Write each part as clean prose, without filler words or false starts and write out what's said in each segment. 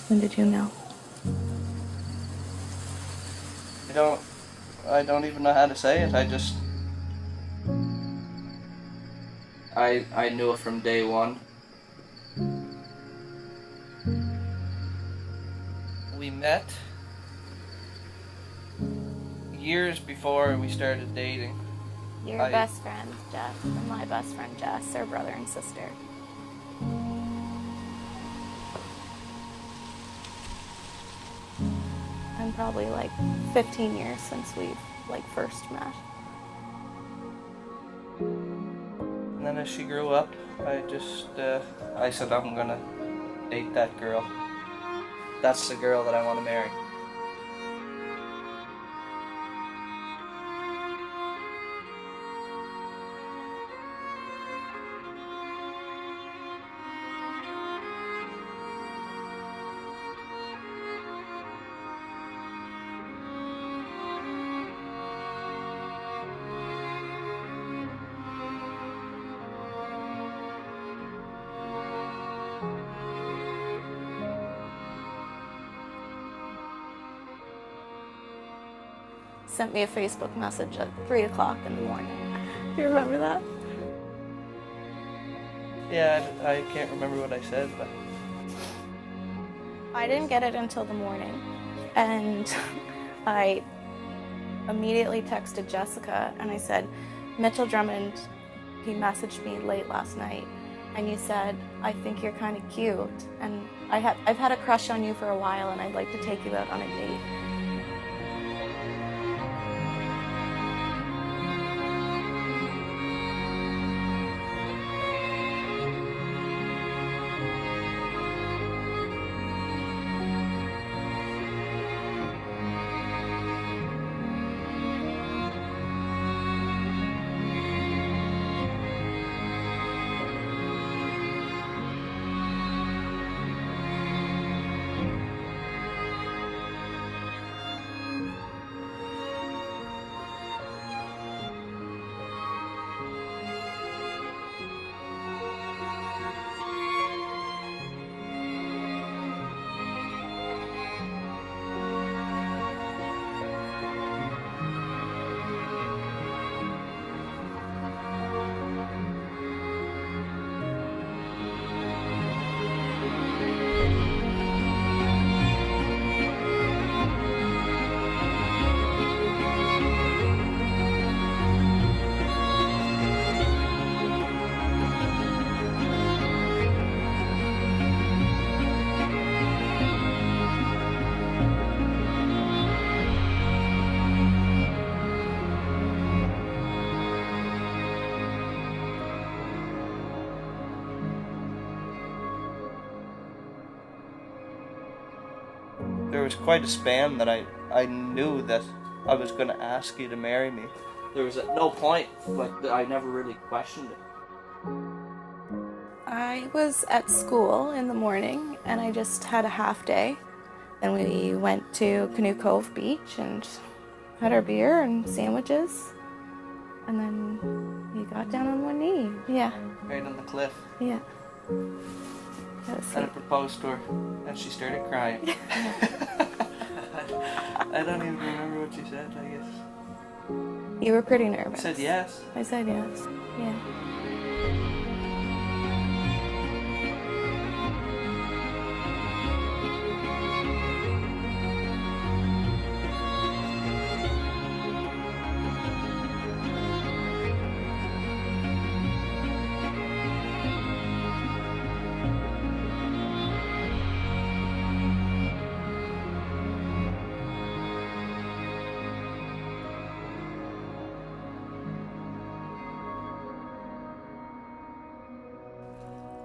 When did you know? I don't even know how to say it. I knew it from day one. We met years before we started dating. Your best friend, Jeff, and my best friend, Jess, are brother and sister. And probably like 15 years since we've first met. And then as she grew up, I said I'm gonna date that girl. That's the girl that I want to marry. Sent me a Facebook message at 3 o'clock in the morning. Do you remember that? Yeah, I can't remember what I said, but I didn't get it until the morning, and I immediately texted Jessica and I said, Mitchell Drummond, he messaged me late last night and you said, I think you're kind of cute and I've had a crush on you for a while and I'd like to take you out on a date. there was quite a span that I knew that I was going to ask you to marry me. There was at no point, but I never really questioned it. I was at school in the morning and I just had a half day. Then we went to Canoe Cove Beach and had our beer and sandwiches. And then we got down on one knee. Yeah. Right on the cliff. Yeah. And I proposed to her and she started crying. I don't even remember what she said, I guess. You were pretty nervous. I said yes. I said yes. Yeah.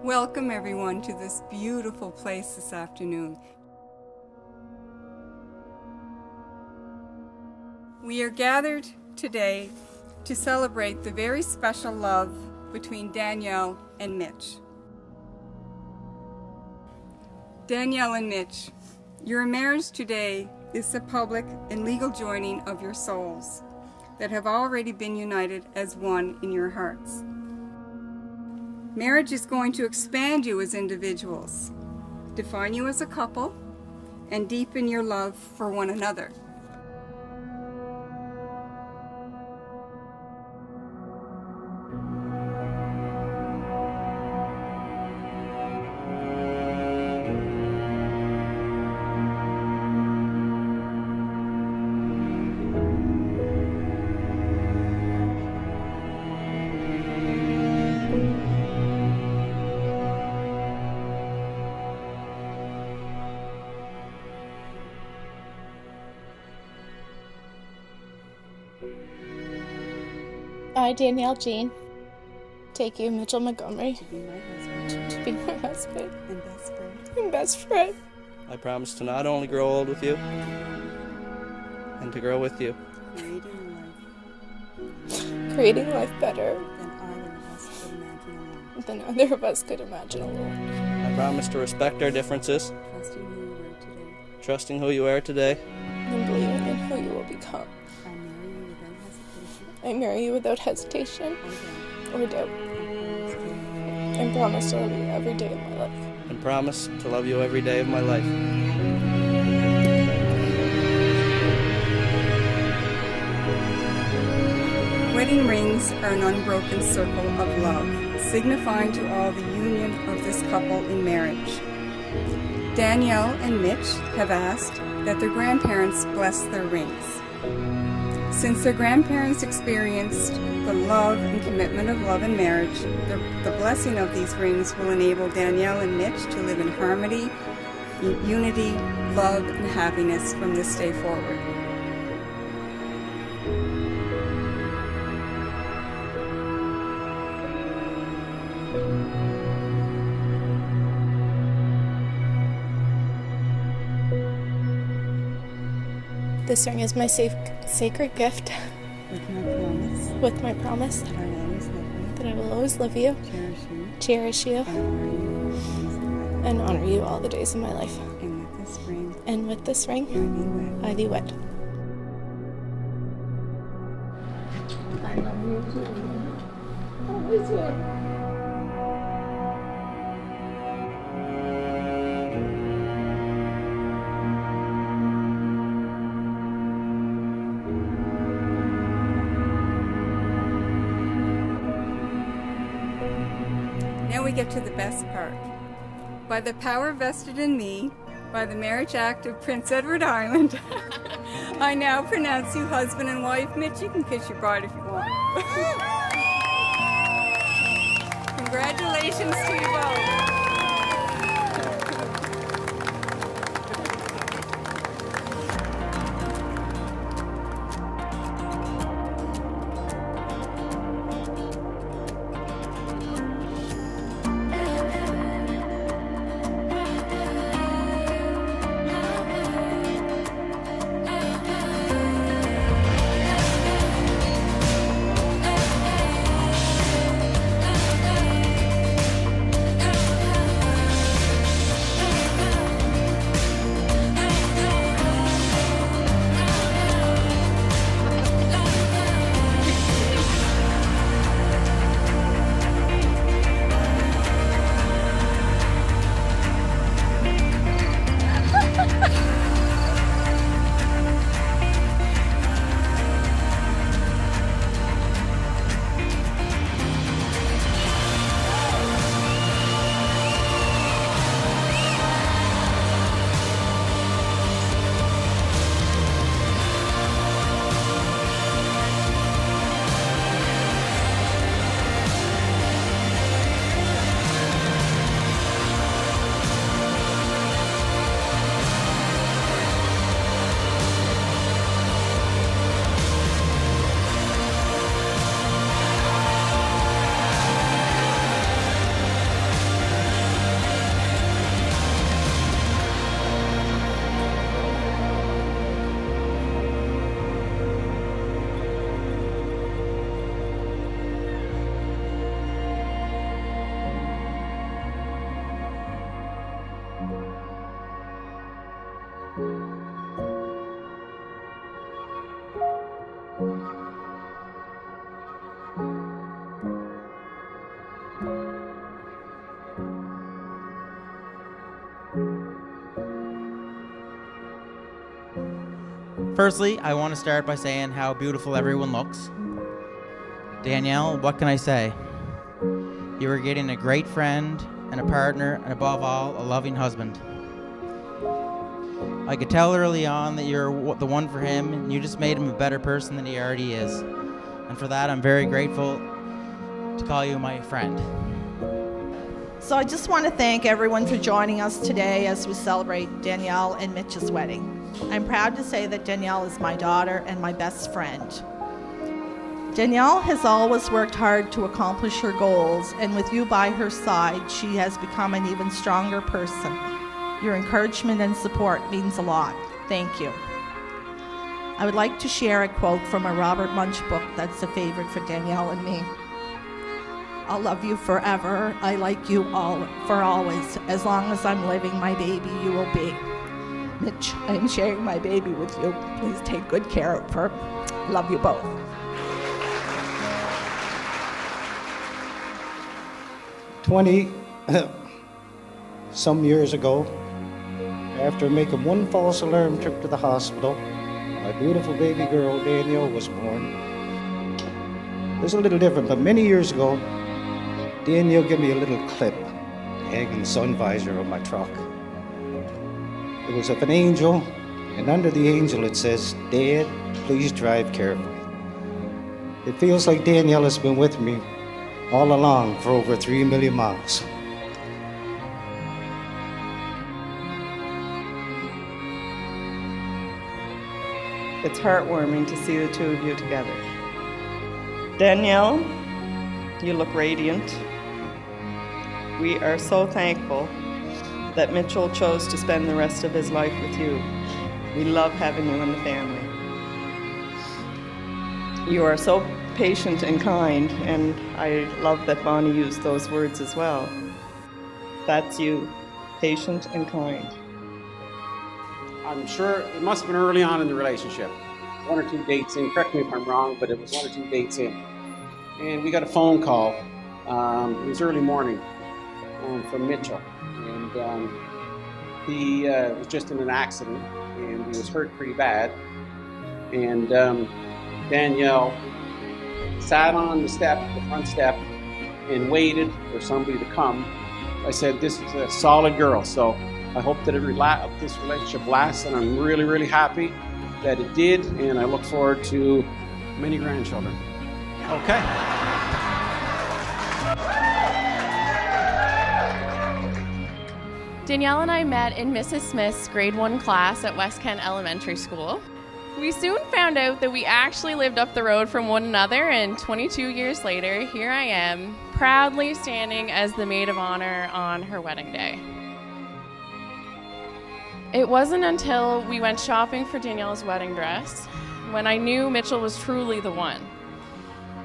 Welcome everyone to this beautiful place this afternoon. We are gathered today to celebrate the very special love between Danielle and Mitch. Danielle and Mitch, your marriage today is the public and legal joining of your souls that have already been united as one in your hearts. Marriage is going to expand you as individuals, define you as a couple, and deepen your love for one another. I, Danielle Jean, take you, Mitchell Montgomery, To be my husband to be my husband and best friend. and best friend, I promise to not only grow old with you, and to grow with you, Creating a life creating life better than either of us could imagine alone. than either of us could imagine alone. I promise to respect our differences, Trusting who you are today. trusting who you are today, And believing in who you will become. I marry you without hesitation I marry you without hesitation or doubt. or doubt, and promise to love you every day of my life. and promise to love you every day of my life. Wedding rings are an unbroken circle of love, signifying to all the union of this couple in marriage. Danielle and Mitch have asked that their grandparents bless their rings. Since their grandparents experienced the love and commitment of love in marriage, the blessing of these rings will enable Danielle and Mitch to live in harmony, unity, love, and happiness from this day forward. This ring is my sacred gift With my promise with my promise that I will always love you, that I will always love you, cherish you, and honor you all the days of my life. and with this ring, And with this ring, I be wed. I thee wed. I love you too. Always will. Now we get to the best part. By the power vested in me, by the Marriage Act of Prince Edward Island, I now pronounce you husband and wife. Mitch, you can kiss your bride if you want. Congratulations to you both. Firstly, I want to start by saying how beautiful everyone looks. Danielle, what can I say? You are getting a great friend and a partner, and above all, a loving husband. I could tell early on that you're the one for him, and you just made him a better person than he already is. And for that, I'm very grateful to call you my friend. So I just want to thank everyone for joining us today as we celebrate Danielle and Mitch's wedding. I'm proud to say that Danielle is my daughter and my best friend. Danielle has always worked hard to accomplish her goals, and with you by her side, she has become an even stronger person. Your encouragement and support means a lot. Thank you. I would like to share a quote from a Robert Munch book that's a favorite for Danielle and me. I'll love you forever. I like you all for always. As long as I'm living, my baby you will be. Mitch, I'm sharing my baby with you. Please take good care of her. Love you both. Some years ago, after making one false alarm trip to the hospital, my beautiful baby girl Danielle was born. It was a little different, but many years ago, Danielle gave me a little clip to hang in the sun visor of my truck. It was of an angel, and under the angel it says, "Dad, please drive carefully." It feels like Danielle has been with me all along for over 3 million miles. It's heartwarming to see the two of you together. Danielle, you look radiant. We are so thankful that Mitchell chose to spend the rest of his life with you. We love having you in the family. You are so patient and kind, and I love that Bonnie used those words as well. That's you, patient and kind. I'm sure it must have been early on in the relationship. 1 or 2 dates in, correct me if I'm wrong, but it was 1 or 2 dates in. And we got a phone call, it was early morning, from Mitchell. And he was just in an accident, and he was hurt pretty bad. And Danielle sat on the front step, and waited for somebody to come. I said, this is a solid girl, so I hope that this relationship lasts, and I'm really, really happy that it did, and I look forward to many grandchildren. Okay. Danielle and I met in Mrs. Smith's grade 1 class at West Kent Elementary School. We soon found out that we actually lived up the road from one another, and 22 years later, here I am, proudly standing as the maid of honor on her wedding day. It wasn't until we went shopping for Danielle's wedding dress when I knew Mitchell was truly the one.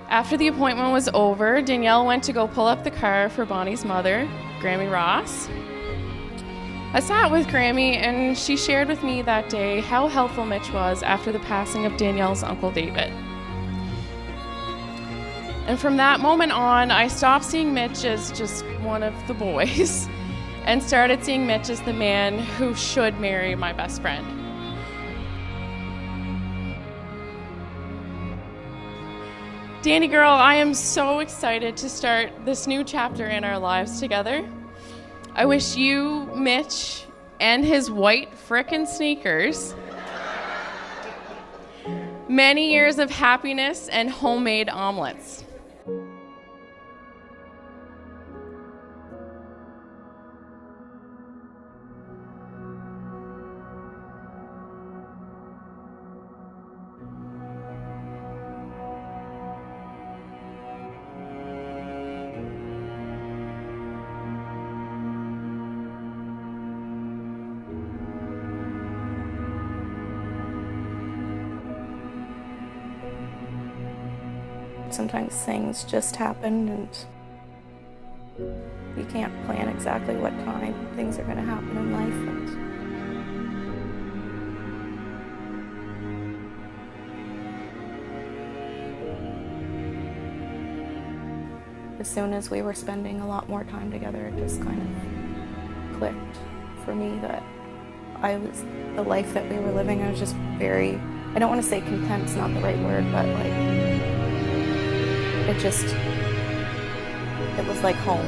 After the appointment was over, Danielle went to go pull up the car for Bonnie's mother, Grammy Ross. I sat with Grammy, and she shared with me that day how helpful Mitch was after the passing of Danielle's Uncle David. And from that moment on, I stopped seeing Mitch as just one of the boys and started seeing Mitch as the man who should marry my best friend. Danny girl, I am so excited to start this new chapter in our lives together. I wish you, Mitch, and his white frickin' sneakers many years of happiness and homemade omelets. Sometimes things just happen, and you can't plan exactly what time things are going to happen in life. And as soon as we were spending a lot more time together, it just kind of clicked for me that the life that we were living, I was just very I don't want to say content's not the right word, but like, it was like home.